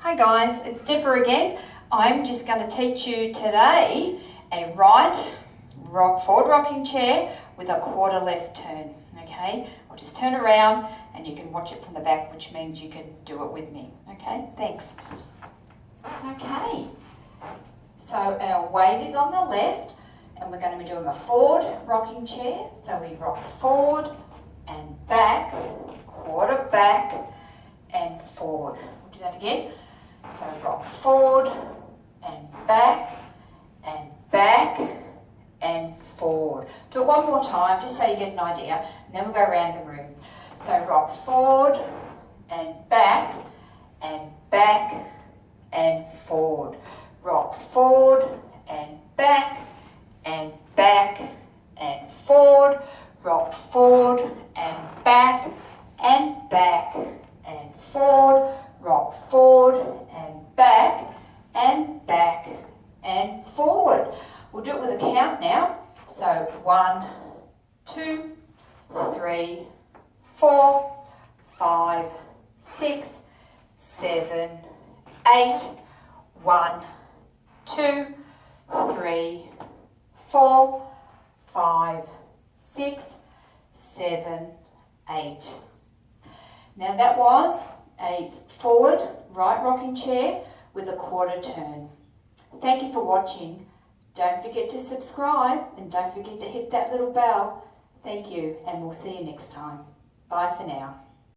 Hi guys, it's Debra again. I'm just going to teach you today a forward rocking chair with a quarter left turn. Okay, I'll just turn around and you can watch it from the back, which means you can do it with me. Okay, thanks. Okay, so our weight is on the left and we're going to be doing a forward rocking chair. So we rock forward and back, quarter back and forward. We'll do that again. So rock forward and back and forward. Do it one more time just so you get an idea, and then we'll go around the room. So rock forward and back and forward. Rock forward and back and forward. Rock forward and back and forward. Rock forward and back and forward. We'll do it with a count now. So 1, 2, 3, 4, 5, 6, 7, 8. 1, 2, 3, 4, 5, 6, 7, 8. Now that was a forward right rocking chair with a quarter turn. Thank you for watching. Don't forget to subscribe and don't forget to hit that little bell. Thank you, and we'll see you next time. Bye for now.